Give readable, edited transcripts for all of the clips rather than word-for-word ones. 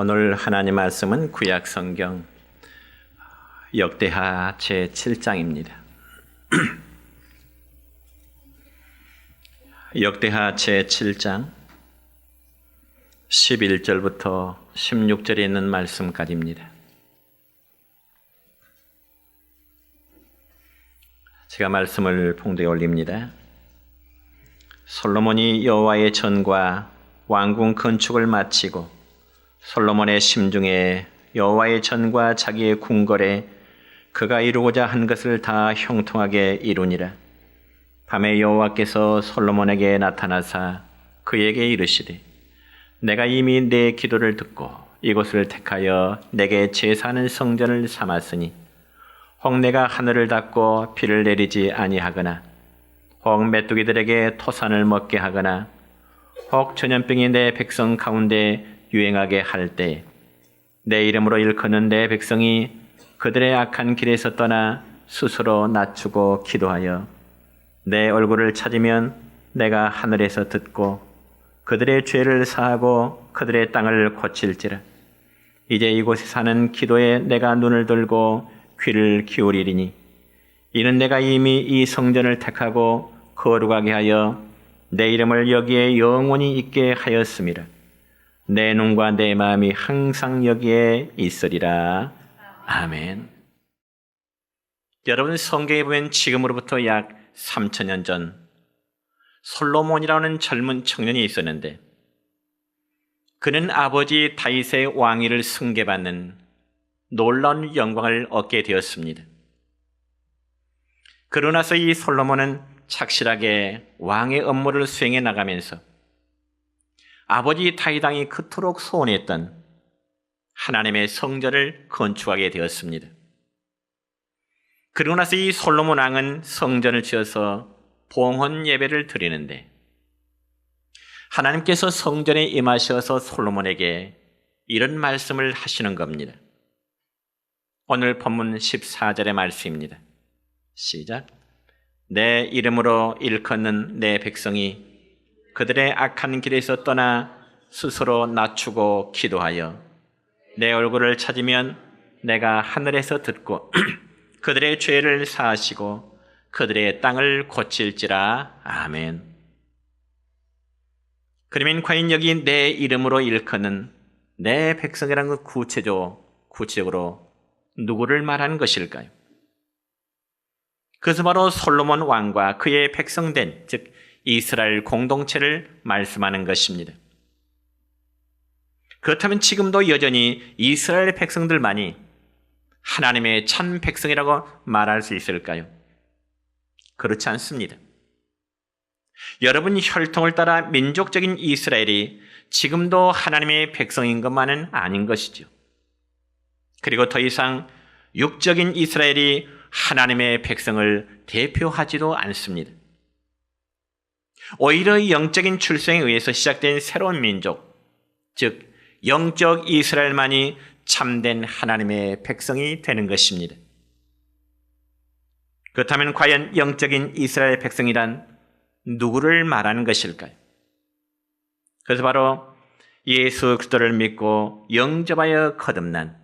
오늘 하나님 말씀은 구약 성경 역대하 제7장입니다. 역대하 제7장 11절부터 16절에 있는 말씀까지입니다. 제가 말씀을 봉독에 올립니다. 솔로몬이 여호와의 전과 왕궁 건축을 마치고 솔로몬의 심중에 여호와의 전과 자기의 궁궐에 그가 이루고자 한 것을 다 형통하게 이루니라. 밤에 여호와께서 솔로몬에게 나타나사 그에게 이르시되 내가 이미 내 기도를 듣고 이곳을 택하여 내게 제사하는 성전을 삼았으니 혹 내가 하늘을 닫고 비를 내리지 아니하거나 혹 메뚜기들에게 토산을 먹게 하거나 혹 전염병이 내 백성 가운데 유행하게 할 때 내 이름으로 일컫는 내 백성이 그들의 악한 길에서 떠나 스스로 낮추고 기도하여 내 얼굴을 찾으면 내가 하늘에서 듣고 그들의 죄를 사하고 그들의 땅을 고칠지라. 이제 이곳에 사는 기도에 내가 눈을 들고 귀를 기울이리니 이는 내가 이미 이 성전을 택하고 거룩하게 하여 내 이름을 여기에 영원히 있게 하였음이라. 내 눈과 내 마음이 항상 여기에 있으리라. 아멘. 여러분, 성경에 보면 지금으로부터 약 3000년 전 솔로몬이라는 젊은 청년이 있었는데 그는 아버지 다윗의 왕위를 승계받는 놀라운 영광을 얻게 되었습니다. 그러고 나서 이 솔로몬은 착실하게 왕의 업무를 수행해 나가면서 아버지 다윗 왕이 그토록 소원했던 하나님의 성전을 건축하게 되었습니다. 그러고 나서 이 솔로몬 왕은 성전을 지어서 봉헌 예배를 드리는데 하나님께서 성전에 임하셔서 솔로몬에게 이런 말씀을 하시는 겁니다. 오늘 본문 14절의 말씀입니다. 시작. 내 이름으로 일컫는 내 백성이 그들의 악한 길에서 떠나 스스로 낮추고 기도하여 내 얼굴을 찾으면 내가 하늘에서 듣고 그들의 죄를 사하시고 그들의 땅을 고칠지라. 아멘. 그러면 과연 여기 내 이름으로 일컫는 내 백성이라는 것 구체적으로 누구를 말하는 것일까요? 그것은 바로 솔로몬 왕과 그의 백성된, 즉 이스라엘 공동체를 말씀하는 것입니다. 그렇다면 지금도 여전히 이스라엘 백성들만이 하나님의 참 백성이라고 말할 수 있을까요? 그렇지 않습니다. 여러분, 혈통을 따라 민족적인 이스라엘이 지금도 하나님의 백성인 것만은 아닌 것이죠. 그리고 더 이상 육적인 이스라엘이 하나님의 백성을 대표하지도 않습니다. 오히려 영적인 출생에 의해서 시작된 새로운 민족, 즉 영적 이스라엘만이 참된 하나님의 백성이 되는 것입니다. 그렇다면 과연 영적인 이스라엘 백성이란 누구를 말하는 것일까요? 그래서 바로 예수 그리스도를 믿고 영접하여 거듭난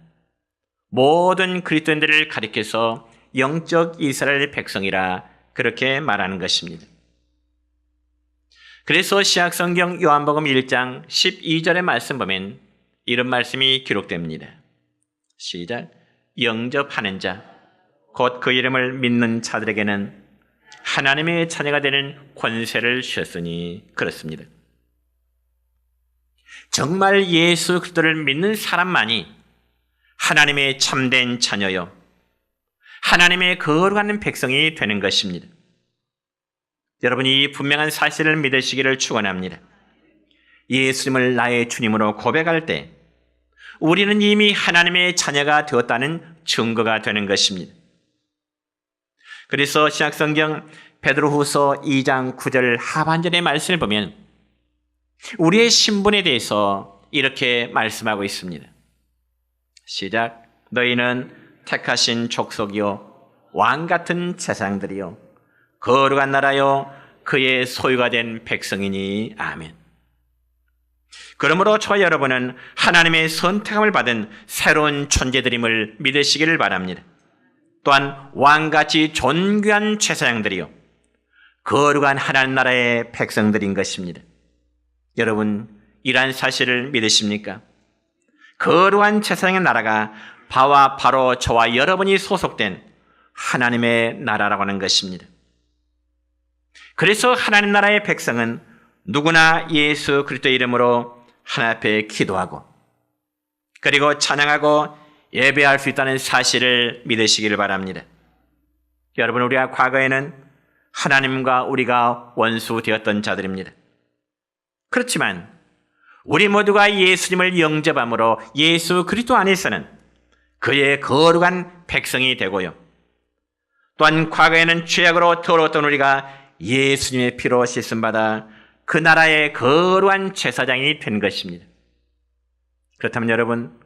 모든 그리스도인들을 가리켜서 영적 이스라엘 백성이라 그렇게 말하는 것입니다. 그래서 신약성경 요한복음 1장 12절의 말씀 보면 이런 말씀이 기록됩니다. 시작. 영접하는 자, 곧 그 이름을 믿는 자들에게는 하나님의 자녀가 되는 권세를 주셨으니 그렇습니다. 정말 예수 그리스도를 믿는 사람만이 하나님의 참된 자녀요, 하나님의 거룩한 백성이 되는 것입니다. 여러분이 이 분명한 사실을 믿으시기를 축원합니다. 예수님을 나의 주님으로 고백할 때 우리는 이미 하나님의 자녀가 되었다는 증거가 되는 것입니다. 그래서 신약성경 베드로후서 2장 9절 하반절의 말씀을 보면 우리의 신분에 대해서 이렇게 말씀하고 있습니다. 시작. 너희는 택하신 족속이요 왕같은 제사장들이요 거룩한 나라요 그의 소유가 된 백성이니. 아멘. 그러므로 저와 여러분은 하나님의 선택함을 받은 새로운 존재들임을 믿으시기를 바랍니다. 또한 왕같이 존귀한 제사장들이요 거룩한 하나님 나라의 백성들인 것입니다. 여러분, 이러한 사실을 믿으십니까? 거룩한 제사장의 나라가 바로 저와 여러분이 소속된 하나님의 나라라고 하는 것입니다. 그래서 하나님 나라의 백성은 누구나 예수 그리스도의 이름으로 하나님 앞에 기도하고 그리고 찬양하고 예배할 수 있다는 사실을 믿으시기를 바랍니다. 여러분, 우리가 과거에는 하나님과 우리가 원수 되었던 자들입니다. 그렇지만 우리 모두가 예수님을 영접함으로 예수 그리스도 안에서는 그의 거룩한 백성이 되고요. 또한 과거에는 죄악으로 더러웠던 우리가 예수님의 피로 씻음받아 그 나라의 거룩한 제사장이 된 것입니다. 그렇다면 여러분,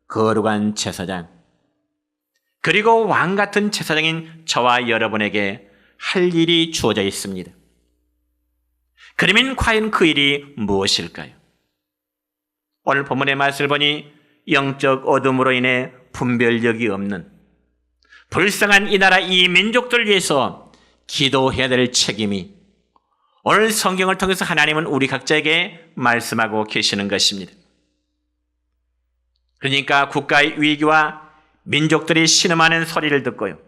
거룩한 제사장 그리고 왕 같은 제사장인 저와 여러분에게 할 일이 주어져 있습니다. 그러면 과연 그 일이 무엇일까요? 오늘 본문의 말씀을 보니 영적 어둠으로 인해 분별력이 없는 불쌍한 이 나라 이 민족들을 위해서 기도해야 될 책임이 오늘 성경을 통해서 하나님은 우리 각자에게 말씀하고 계시는 것입니다. 그러니까 국가의 위기와 민족들이 신음하는 소리를 듣고요.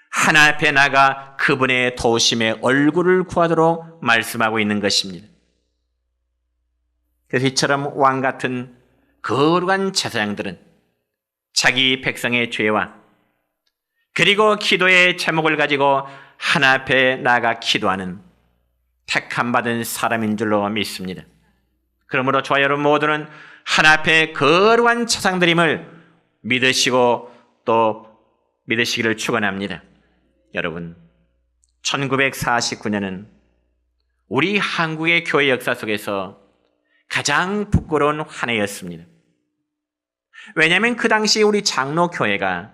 하나님 앞에 나가 그분의 도우심에 얼굴을 구하도록 말씀하고 있는 것입니다. 그래서 이처럼 왕 같은 거룩한 제사장들은 자기 백성의 죄와 그리고 기도의 제목을 가지고 하나님 앞에 나가 기도하는 택함받은 사람인 줄로 믿습니다. 그러므로 저와 여러분 모두는 하나님 앞에 거룩한 제사장들임을 믿으시고 또 믿으시기를 축원합니다. 여러분, 1949년은 우리 한국의 교회 역사 속에서 가장 부끄러운 한 해였습니다. 왜냐하면 그 당시 우리 장로교회가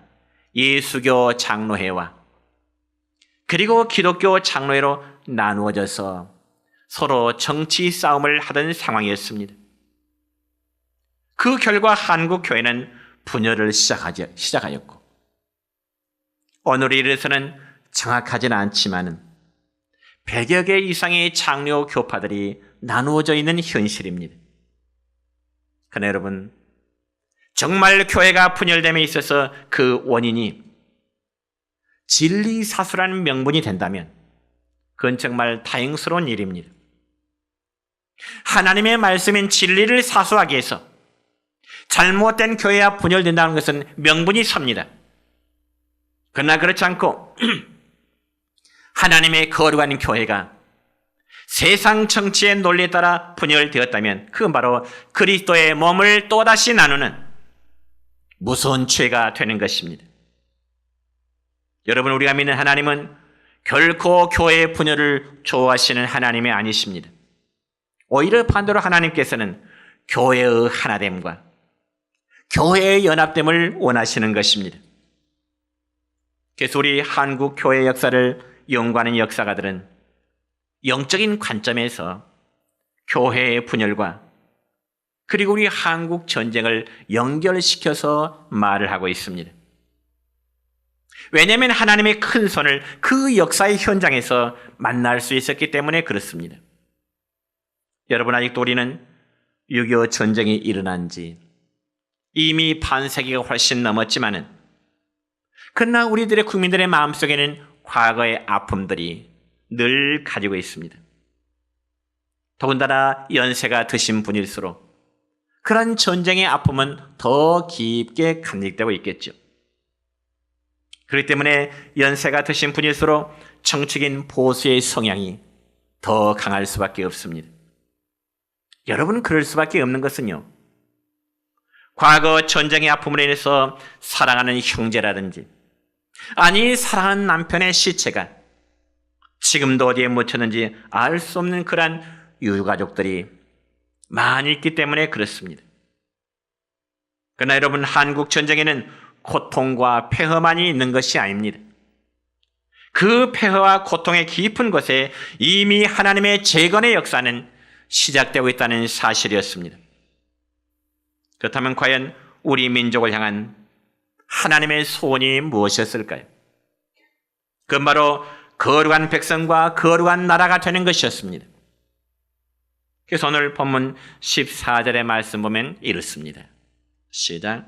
예수교 장로회와 그리고 기독교 장로회로 나누어져서 서로 정치 싸움을 하던 상황이었습니다. 그 결과 한국 교회는 분열을 시작하였고 오늘 이르서는 정확하지는 않지만 100여 개 이상의 장로 교파들이 나누어져 있는 현실입니다. 그러나 여러분, 정말 교회가 분열됨에 있어서 그 원인이 진리사수라는 명분이 된다면 그건 정말 다행스러운 일입니다. 하나님의 말씀인 진리를 사수하기 위해서 잘못된 교회와 분열된다는 것은 명분이 섭니다. 그러나 그렇지 않고 하나님의 거룩한 교회가 세상 정치의 논리에 따라 분열되었다면 그건 바로 그리스도의 몸을 또다시 나누는 무서운 죄가 되는 것입니다. 여러분, 우리가 믿는 하나님은 결코 교회의 분열을 좋아하시는 하나님이 아니십니다. 오히려 반대로 하나님께서는 교회의 하나됨과 교회의 연합됨을 원하시는 것입니다. 그래서 우리 한국 교회 역사를 연구하는 역사가들은 영적인 관점에서 교회의 분열과 그리고 우리 한국 전쟁을 연결시켜서 말을 하고 있습니다. 왜냐하면 하나님의 큰 손을 그 역사의 현장에서 만날 수 있었기 때문에 그렇습니다. 여러분, 아직도 우리는 6.25 전쟁이 일어난 지 이미 반세기가 훨씬 넘었지만은 그러나 우리들의 국민들의 마음속에는 과거의 아픔들이 늘 가지고 있습니다. 더군다나 연세가 드신 분일수록 그런 전쟁의 아픔은 더 깊게 간직되고 있겠죠. 그렇기 때문에 연세가 드신 분일수록 정치적인 보수의 성향이 더 강할 수밖에 없습니다. 여러분, 그럴 수밖에 없는 것은요, 과거 전쟁의 아픔으로 인해서 사랑하는 형제라든지 아니 사랑하는 남편의 시체가 지금도 어디에 묻혔는지 알 수 없는 그러한 유가족들이 많이 있기 때문에 그렇습니다. 그러나 여러분, 한국 전쟁에는 고통과 폐허만이 있는 것이 아닙니다. 그 폐허와 고통의 깊은 곳에 이미 하나님의 재건의 역사는 시작되고 있다는 사실이었습니다. 그렇다면 과연 우리 민족을 향한 하나님의 소원이 무엇이었을까요? 그건 바로 거룩한 백성과 거룩한 나라가 되는 것이었습니다. 그래서 오늘 본문 14절의 말씀 보면 이렇습니다. 시작.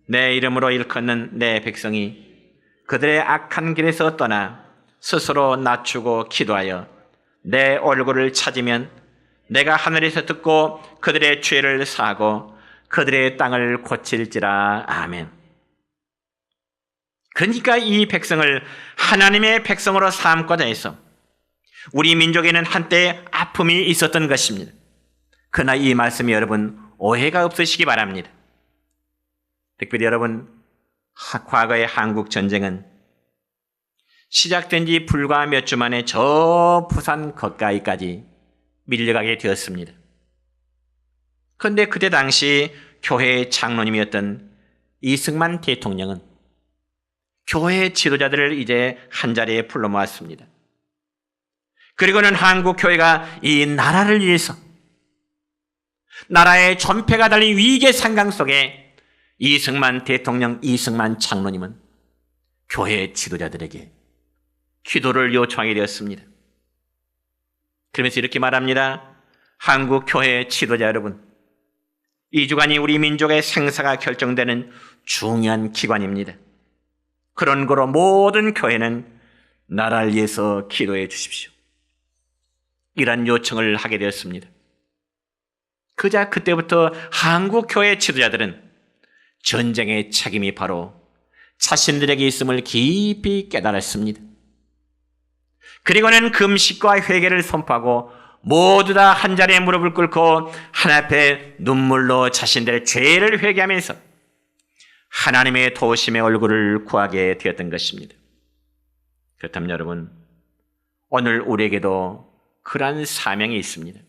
내 이름으로 일컫는 내 백성이 그들의 악한 길에서 떠나 스스로 낮추고 기도하여 내 얼굴을 찾으면 내가 하늘에서 듣고 그들의 죄를 사하고 그들의 땅을 고칠지라. 아멘. 그러니까 이 백성을 하나님의 백성으로 삼고자 해서 우리 민족에는 한때 아픔이 있었던 것입니다. 그러나 이 말씀이 여러분 오해가 없으시기 바랍니다. 특별히 여러분, 과거의 한국 전쟁은 시작된 지 불과 몇 주 만에 저 부산 거가이까지 밀려가게 되었습니다. 그런데 그때 당시 교회의 장로님이었던 이승만 대통령은 교회 지도자들을 이제 한자리에 불러 모았습니다. 그리고는 한국 교회가 이 나라를 위해서 나라의 전폐가 달린 위기의 상황 속에 이승만 대통령, 이승만 장로님은 교회 지도자들에게 기도를 요청하게 되었습니다. 그러면서 이렇게 말합니다. 한국 교회 지도자 여러분, 이 주간이 우리 민족의 생사가 결정되는 중요한 기관입니다. 그런 거로 모든 교회는 나라를 위해서 기도해 주십시오. 이런 요청을 하게 되었습니다. 그자 그때부터 한국 교회 지도자들은 전쟁의 책임이 바로 자신들에게 있음을 깊이 깨달았습니다. 그리고는 금식과 회개를 선포하고 모두 다 한자리에 무릎을 꿇고 하나님 앞에 눈물로 자신들의 죄를 회개하면서 하나님의 도우심의 얼굴을 구하게 되었던 것입니다. 그렇다면 여러분, 오늘 우리에게도 그러한 사명이 있습니다.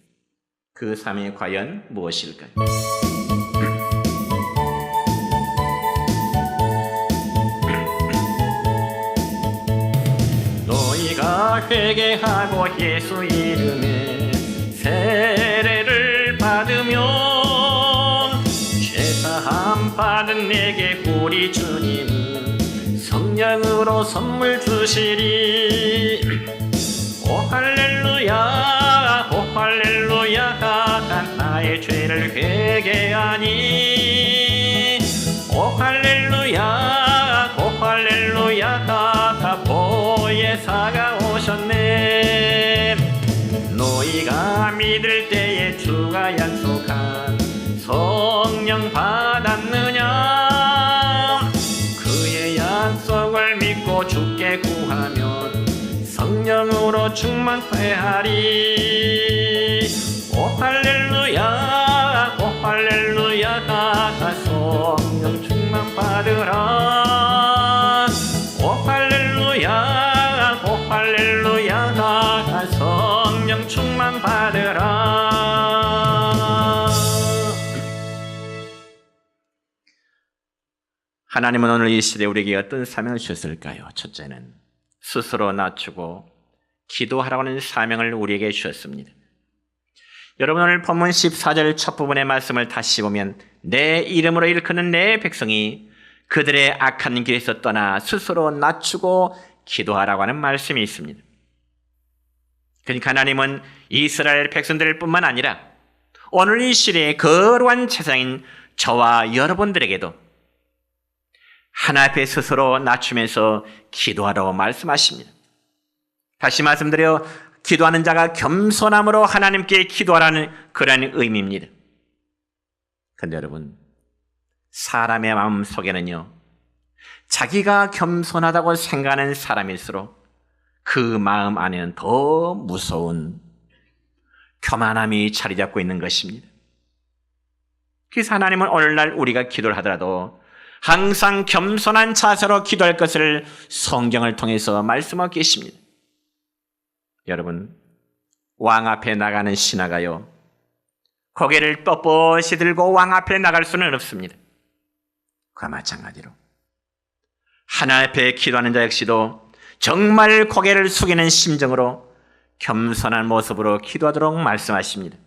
그 사명이 과연 무엇일까요? 너희가 회개하고 예수 이름에 세례를 받으면 죄사함 받은 내게 우리 주님은 성령으로 선물 주시리. 오 할렐루야, 오 할렐루야. 나의 죄를 회개하니 오 할렐루야, 오 할렐루야. 보혜사가 오셨네. 너희가 믿을 때에 주가 약속한 성령 받았느냐? 그의 약속을 믿고 주께 구하면 성령으로 충만하리. 오 할렐루야, 오 할렐루야. 성령 충만 받으라. 오 할렐루야, 오 할렐루야. 성령 충만 받으라. 하나님은 오늘 이 시대에 우리에게 어떤 사명을 주셨을까요? 첫째는 스스로 낮추고 기도하라고 하는 사명을 우리에게 주셨습니다. 여러분, 오늘 본문 14절 첫 부분의 말씀을 다시 보면 내 이름으로 일컫는 내 백성이 그들의 악한 길에서 떠나 스스로 낮추고 기도하라고 하는 말씀이 있습니다. 그러니까 하나님은 이스라엘 백성들 뿐만 아니라 오늘 이 시대의 거룩한 제사장인 저와 여러분들에게도 하나님 앞에 스스로 낮추면서 기도하라고 말씀하십니다. 다시 말씀드려 기도하는 자가 겸손함으로 하나님께 기도하라는 그런 의미입니다. 그런데 여러분, 사람의 마음 속에는요, 자기가 겸손하다고 생각하는 사람일수록 그 마음 안에는 더 무서운 교만함이 자리 잡고 있는 것입니다. 그래서 하나님은 오늘날 우리가 기도를 하더라도 항상 겸손한 자세로 기도할 것을 성경을 통해서 말씀하고 계십니다. 여러분, 왕 앞에 나가는 신하가요, 고개를 뻣뻣이 들고 왕 앞에 나갈 수는 없습니다. 그와 마찬가지로 하나님 앞에 기도하는 자 역시도 정말 고개를 숙이는 심정으로 겸손한 모습으로 기도하도록 말씀하십니다.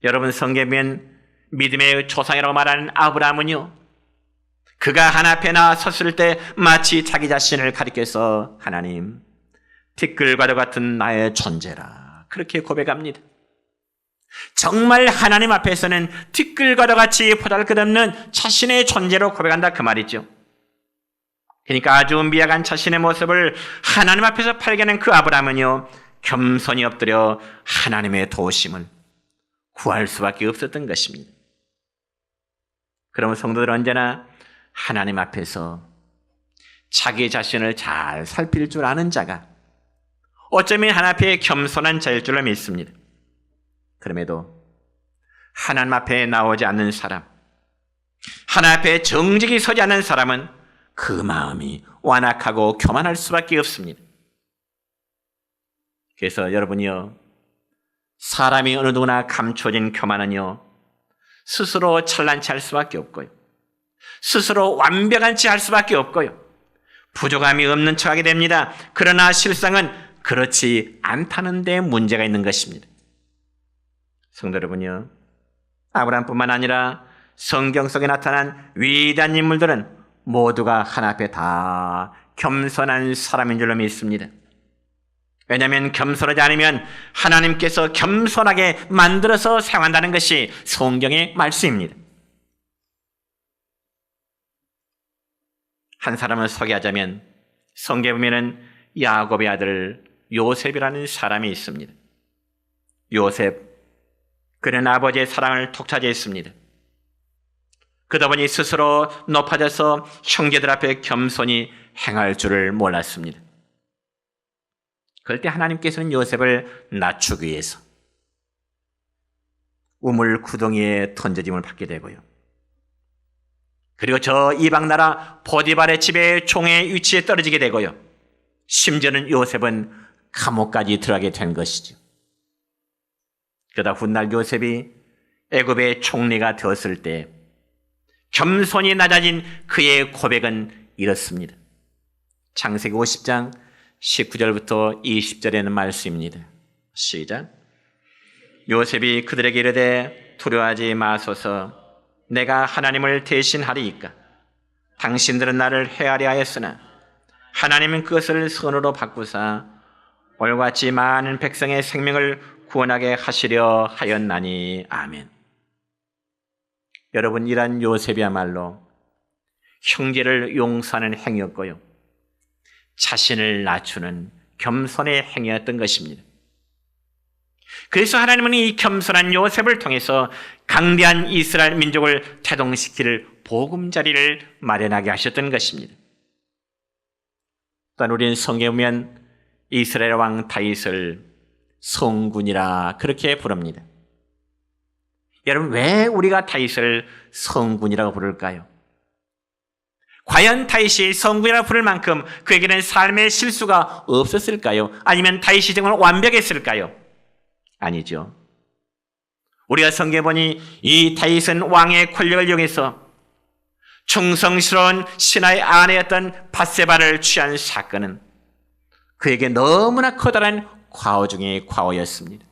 여러분 성경에 보면 믿음의 조상이라고 말하는 아브라함은요, 그가 하나님 앞에 나와 섰을 때 마치 자기 자신을 가리켜서 하나님, 티끌과도 같은 나의 존재라 그렇게 고백합니다. 정말 하나님 앞에서는 티끌과도 같이 보잘것없는 자신의 존재로 고백한다 그 말이죠. 그러니까 아주 미약한 자신의 모습을 하나님 앞에서 발견한 그 아브라함은요, 겸손히 엎드려 하나님의 도우심을 구할 수밖에 없었던 것입니다. 그러면 성도들은 언제나 하나님 앞에서 자기 자신을 잘 살필 줄 아는 자가 어쩌면 하나님 앞에 겸손한 자일 줄로 믿습니다. 그럼에도 하나님 앞에 나오지 않는 사람, 하나님 앞에 정직히 서지 않는 사람은 그 마음이 완악하고 교만할 수밖에 없습니다. 그래서 여러분이요, 사람이 어느 누구나 감춰진 교만은요, 스스로 찬란치 할 수밖에 없고요, 스스로 완벽한 치 할 수밖에 없고요, 부족함이 없는 척하게 됩니다. 그러나 실상은 그렇지 않다는 데 문제가 있는 것입니다. 성도 여러분요, 아브라함뿐만 아니라 성경 속에 나타난 위대한 인물들은 모두가 하나님 앞에 다 겸손한 사람인 줄로 믿습니다. 왜냐하면 겸손하지 않으면 하나님께서 겸손하게 만들어서 사용한다는 것이 성경의 말씀입니다. 한 사람을 소개하자면 성경에 보면은 야곱의 아들 요셉이라는 사람이 있습니다. 요셉, 그는 아버지의 사랑을 독차지했습니다. 그러다 보니 스스로 높아져서 형제들 앞에 겸손히 행할 줄을 몰랐습니다. 그럴 때 하나님께서는 요셉을 낮추기 위해서 우물 구덩이에 던져짐을 받게 되고요, 그리고 저 이방나라 보디발의 집에 종의 위치에 떨어지게 되고요, 심지어는 요셉은 감옥까지 들어가게 된 것이죠. 그러다 훗날 요셉이 애굽의 총리가 되었을 때 겸손히 낮아진 그의 고백은 이렇습니다. 창세기 50장 19절부터 20절에는 말씀입니다. 시작. 요셉이 그들에게 이르되 두려워하지 마소서, 내가 하나님을 대신하리이까. 당신들은 나를 해하려 하였으나 하나님은 그것을 선으로 바꾸사 오늘과 같이 많은 백성의 생명을 구원하게 하시려 하였나니. 아멘. 여러분, 이러한 요셉이야말로 형제를 용서하는 행위였고요, 자신을 낮추는 겸손의 행위였던 것입니다. 그래서 하나님은 이 겸손한 요셉을 통해서 강대한 이스라엘 민족을 태동시킬 보금자리를 마련하게 하셨던 것입니다. 또한 우리는 성경에 보면 이스라엘 왕 다윗을 성군이라 그렇게 부릅니다. 여러분, 왜 우리가 다윗을 성군이라고 부를까요? 과연 다윗이 성군이라고 부를 만큼 그에게는 삶의 실수가 없었을까요? 아니면 다윗이 정말 완벽했을까요? 아니죠. 우리가 성경에 보니 이 다윗은 왕의 권력을 이용해서 충성스러운 신하의 아내였던 밧세바를 취한 사건은 그에게 너무나 커다란 과오 중의 과오였습니다.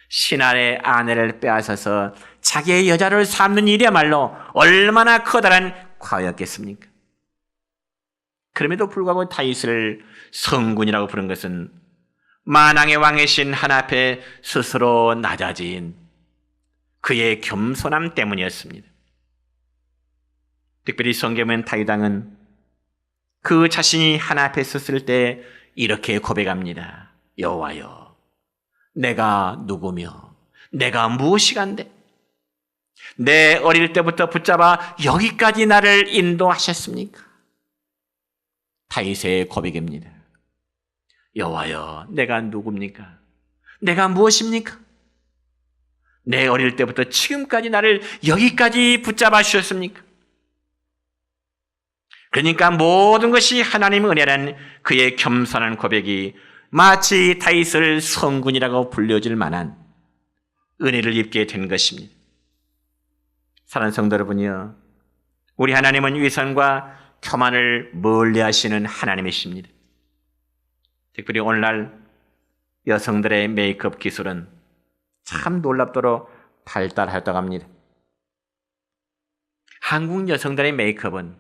신하의 아내를 빼앗아서 자기의 여자를 삼는 일이야말로 얼마나 커다란 과오였겠습니까? 그럼에도 불구하고 다윗을 성군이라고 부른 것은 만왕의 왕이신 하나님 앞에 스스로 낮아진 그의 겸손함 때문이었습니다. 특별히 성경에 보면 다윗 왕은 그 자신이 하나님 앞에 섰을 때 이렇게 고백합니다. 여호와여, 내가 누구며 내가 무엇이간데 내 어릴 때부터 붙잡아 여기까지 나를 인도하셨습니까? 다윗의 고백입니다. 여호와여, 내가 누굽니까? 내가 무엇입니까? 내 어릴 때부터 지금까지 나를 여기까지 붙잡아 주셨습니까? 그러니까 모든 것이 하나님의 은혜라는 그의 겸손한 고백이 마치 다윗을 성군이라고 불려질 만한 은혜를 입게 된 것입니다. 사랑하는 성도 여러분이요, 우리 하나님은 위선과 교만을 멀리하시는 하나님이십니다. 특별히 오늘날 여성들의 메이크업 기술은 참 놀랍도록 발달하였다고 합니다. 한국 여성들의 메이크업은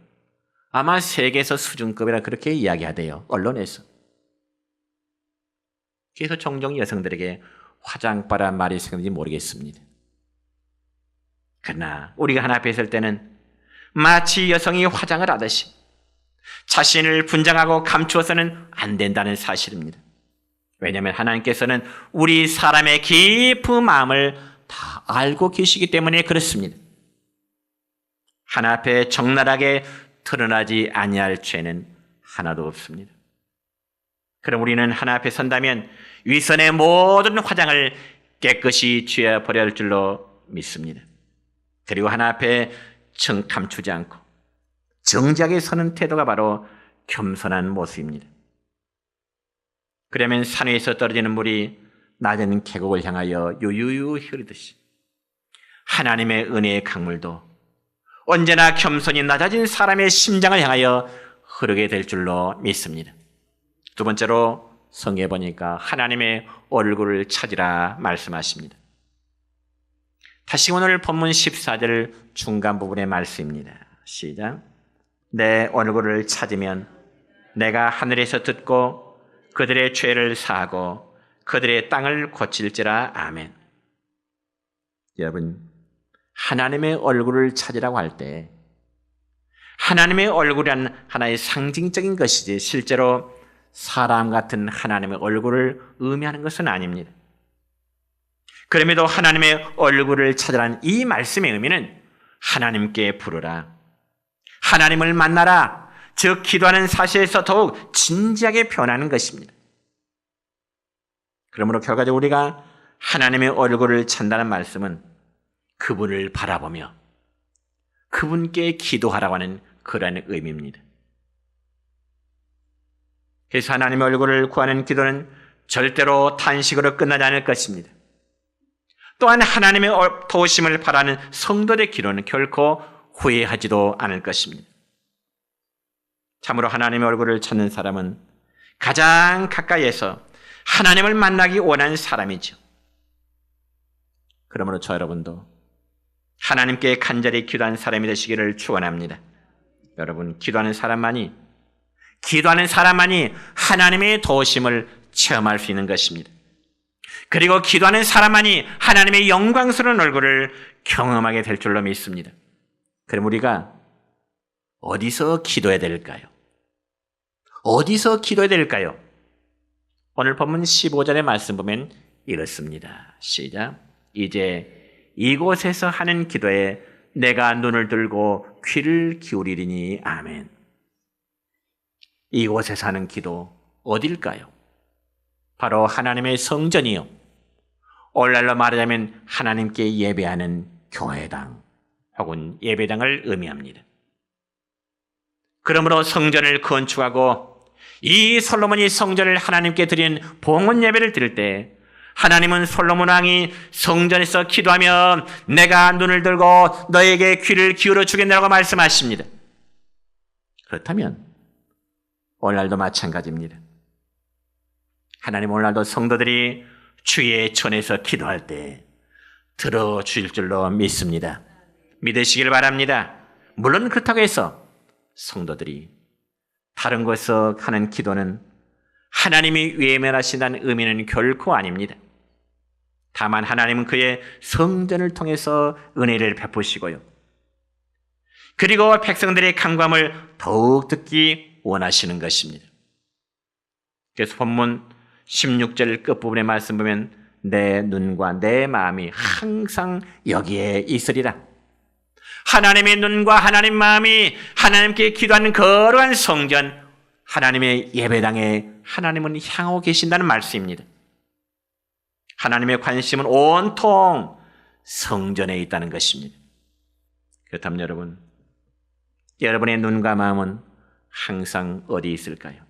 아마 세계에서 수준급이라 그렇게 이야기하대요. 언론에서. 그래서 종종 여성들에게 화장바란 말이 생겼는지 모르겠습니다. 그러나 우리가 하나 앞에 있을 때는 마치 여성이 화장을 하듯이 자신을 분장하고 감추어서는 안 된다는 사실입니다. 왜냐하면 하나님께서는 우리 사람의 깊은 마음을 다 알고 계시기 때문에 그렇습니다. 하나 앞에 적나라하게 드러나지 아니할 죄는 하나도 없습니다. 그럼 우리는 하나 앞에 선다면 위선의 모든 화장을 깨끗이 지워버려야 할 줄로 믿습니다. 그리고 하나 앞에 감추지 않고 정직하게 서는 태도가 바로 겸손한 모습입니다. 그러면 산 위에서 떨어지는 물이 낮은 계곡을 향하여 유유유 흐르듯이 하나님의 은혜의 강물도 언제나 겸손히 낮아진 사람의 심장을 향하여 흐르게 될 줄로 믿습니다. 두 번째로 성경에 보니까 하나님의 얼굴을 찾으라 말씀하십니다. 다시 오늘 본문 14절 중간 부분의 말씀입니다. 시작. 내 얼굴을 찾으면 내가 하늘에서 듣고 그들의 죄를 사하고 그들의 땅을 고칠지라. 아멘. 여러분, 하나님의 얼굴을 찾으라고 할 때 하나님의 얼굴이란 하나의 상징적인 것이지 실제로 사람 같은 하나님의 얼굴을 의미하는 것은 아닙니다. 그럼에도 하나님의 얼굴을 찾으라는 이 말씀의 의미는 하나님께 부르라, 하나님을 만나라, 즉 기도하는 사실에서 더욱 진지하게 변하는 것입니다. 그러므로 결과적으로 우리가 하나님의 얼굴을 찾는다는 말씀은 그분을 바라보며 그분께 기도하라고 하는 그런 의미입니다. 그래서 하나님의 얼굴을 구하는 기도는 절대로 단식으로 끝나지 않을 것입니다. 또한 하나님의 도우심을 바라는 성도들의 기도는 결코 후회하지도 않을 것입니다. 참으로 하나님의 얼굴을 찾는 사람은 가장 가까이에서 하나님을 만나기 원하는 사람이죠. 그러므로 저 여러분도 하나님께 간절히 기도하는 사람이 되시기를 축원합니다. 여러분, 기도하는 사람만이 하나님의 도우심을 체험할 수 있는 것입니다. 그리고 기도하는 사람만이 하나님의 영광스러운 얼굴을 경험하게 될 줄로 믿습니다. 그럼 우리가 어디서 기도해야 될까요? 어디서 기도해야 될까요? 오늘 본문 15절의 말씀 보면 이렇습니다. 시작. 이제 이곳에서 하는 기도에 내가 눈을 들고 귀를 기울이리니. 아멘. 이곳에서 하는 기도 어딜까요? 바로 하나님의 성전이요, 오늘날로 말하자면 하나님께 예배하는 교회당 혹은 예배당을 의미합니다. 그러므로 성전을 건축하고 이 솔로몬이 성전을 하나님께 드린 봉헌 예배를 드릴 때 하나님은 솔로몬 왕이 성전에서 기도하면 내가 눈을 들고 너에게 귀를 기울여 주겠느라고 말씀하십니다. 그렇다면 오늘날도 마찬가지입니다. 하나님 오늘날도 성도들이 주의 전에서 기도할 때 들어주실 줄로 믿습니다. 믿으시길 바랍니다. 물론 그렇다고 해서 성도들이 다른 곳에서 하는 기도는 하나님이 외면하신다는 의미는 결코 아닙니다. 다만 하나님은 그의 성전을 통해서 은혜를 베푸시고요, 그리고 백성들의 간구함을 더욱 듣기 원하시는 것입니다. 그래서 본문 16절 끝부분의 말씀 보면 내 눈과 내 마음이 항상 여기에 있으리라. 하나님의 눈과 하나님 마음이 하나님께 기도하는 거룩한 성전, 하나님의 예배당에 하나님은 향하고 계신다는 말씀입니다. 하나님의 관심은 온통 성전에 있다는 것입니다. 그렇다면 여러분의 눈과 마음은 항상 어디 있을까요?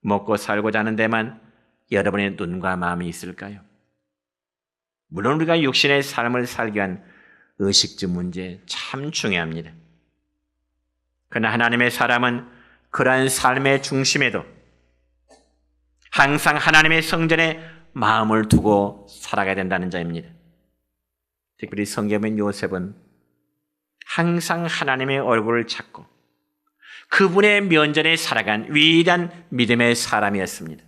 먹고 살고자 하는 데만 여러분의 눈과 마음이 있을까요? 물론 우리가 육신의 삶을 살기 위한 의식주 문제 참 중요합니다. 그러나 하나님의 사람은 그러한 삶의 중심에도 항상 하나님의 성전에 마음을 두고 살아가야 된다는 점입니다. 특별히 성경의 요셉은 항상 하나님의 얼굴을 찾고 그분의 면전에 살아간 위대한 믿음의 사람이었습니다.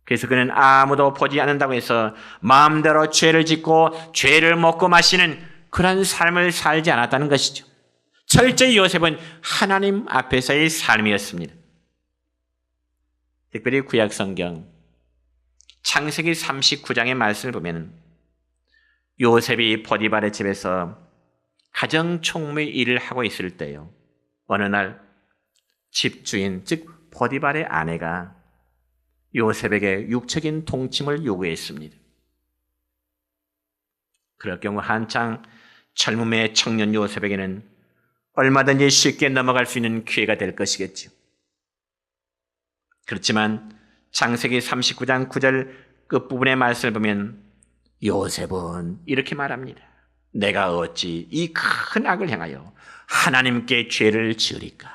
그래서 그는 아무도 보지 않는다고 해서 마음대로 죄를 짓고 죄를 먹고 마시는 그런 삶을 살지 않았다는 것이죠. 철저히 요셉은 하나님 앞에서의 삶이었습니다. 특별히 구약성경 창세기 39장의 말씀을 보면 요셉이 보디발의 집에서 가정총무 일을 하고 있을 때요, 어느 날 집주인 즉 보디발의 아내가 요셉에게 육적인 동침을 요구했습니다. 그럴 경우 한창 젊음의 청년 요셉에게는 얼마든지 쉽게 넘어갈 수 있는 기회가 될 것이겠죠. 그렇지만 창세기 39장 9절 끝부분의 말씀을 보면 요셉은 이렇게 말합니다. 내가 어찌 이 큰 악을 행하여 하나님께 죄를 지으리까?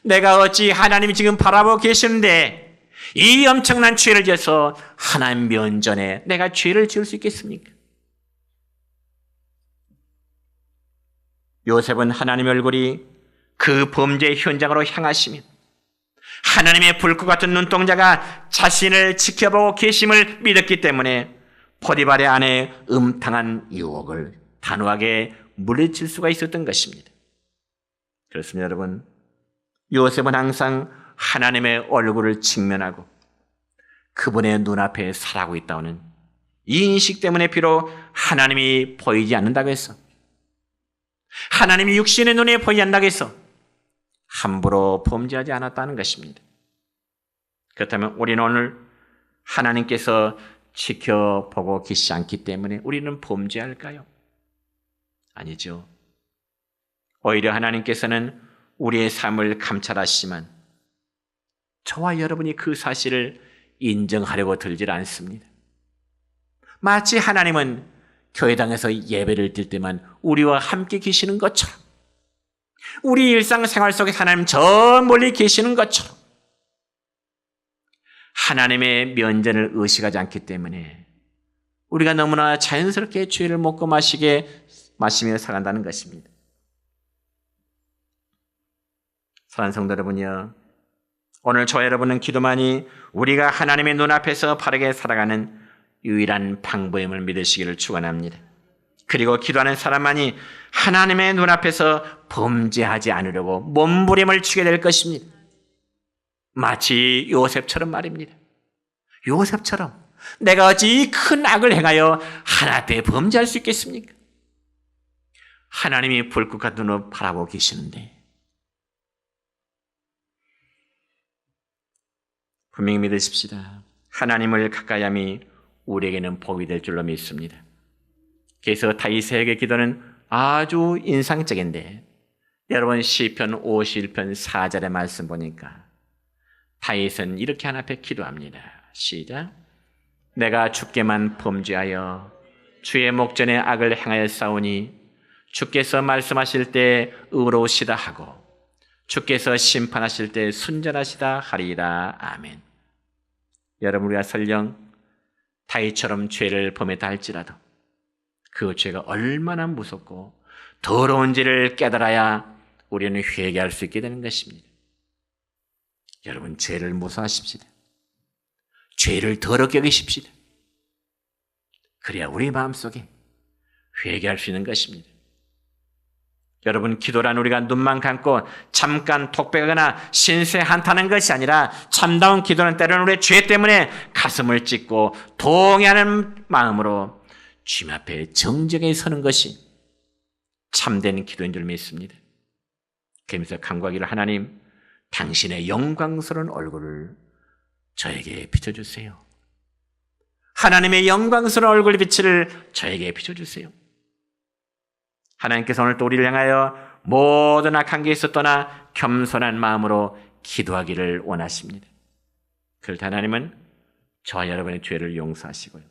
내가 어찌 하나님이 지금 바라보고 계시는데 이 엄청난 죄를 지어서 하나님 면전에 내가 죄를 지을 수 있겠습니까? 요셉은 하나님의 얼굴이 그 범죄의 현장으로 향하시면 하나님의 불꽃 같은 눈동자가 자신을 지켜보고 계심을 믿었기 때문에 포디발의 아내의 음탕한 유혹을 단호하게 물리칠 수가 있었던 것입니다. 그렇습니다, 여러분. 요셉은 항상 하나님의 얼굴을 직면하고 그분의 눈앞에 살아가고 있다는 이 인식 때문에 비록 하나님이 보이지 않는다고 해서, 하나님이 육신의 눈에 보이지 않는다고 해서 함부로 범죄하지 않았다는 것입니다. 그렇다면 우리는 오늘 하나님께서 지켜보고 계시지 않기 때문에 우리는 범죄할까요? 아니죠. 오히려 하나님께서는 우리의 삶을 감찰하시지만 저와 여러분이 그 사실을 인정하려고 들질 않습니다. 마치 하나님은 교회당에서 예배를 드릴 때만 우리와 함께 계시는 것처럼, 우리 일상생활 속에 하나님 저 멀리 계시는 것처럼 하나님의 면전을 의식하지 않기 때문에 우리가 너무나 자연스럽게 죄를 먹고 마시며 살아간다는 것입니다. 사랑하는 성도 여러분이요, 오늘 저와 여러분은 기도만이 우리가 하나님의 눈앞에서 바르게 살아가는 유일한 방법임을 믿으시기를 축원합니다. 그리고 기도하는 사람만이 하나님의 눈앞에서 범죄하지 않으려고 몸부림을 치게 될 것입니다. 마치 요셉처럼 말입니다. 요셉처럼 내가 어찌 이 큰 악을 행하여 하나님 앞에 범죄할 수 있겠습니까? 하나님이 불꽃 같은 눈으로 바라보고 계시는데 분명히 믿으십시다. 하나님을 가까이함이 우리에게는 복이 될 줄로 믿습니다. 그래서 다윗의 기도는 아주 인상적인데, 여러분 시편 51편 4절의 말씀 보니까 다윗은 이렇게 하나님 앞에 기도합니다. 시작. 내가 주께만 범죄하여 주의 목전에 악을 행하여 싸우니 주께서 말씀하실 때 의로우시다 하고 주께서 심판하실 때 순전하시다 하리이다. 아멘. 여러분, 우리가 설령 다윗처럼 죄를 범했다 할지라도 그 죄가 얼마나 무섭고 더러운지를 깨달아야 우리는 회개할 수 있게 되는 것입니다. 여러분, 죄를 무서워하십시다. 죄를 더럽게 여기십시다. 그래야 우리 마음속에 회개할 수 있는 것입니다. 여러분, 기도란 우리가 눈만 감고 잠깐 독백하거나 신세 한탄하는 것이 아니라 참다운 기도는 때로는 우리의 죄 때문에 가슴을 찢고 동의하는 마음으로 주님 앞에 정직하게 서는 것이 참된 기도인 줄 믿습니다. 그러면서 간구하기를, 하나님, 당신의 영광스러운 얼굴을 저에게 비춰주세요. 하나님의 영광스러운 얼굴 빛을 저에게 비춰주세요. 하나님께서 오늘 또 우리를 향하여 모든 악한 길에서 떠나 겸손한 마음으로 기도하기를 원하십니다. 그럴 때 하나님은 저와 여러분의 죄를 용서하시고요,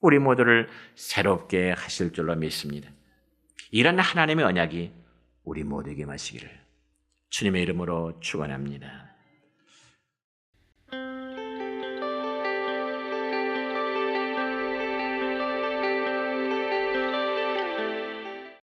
우리 모두를 새롭게 하실 줄로 믿습니다. 이런 하나님의 언약이 우리 모두에게 마시기를 주님의 이름으로 축원합니다.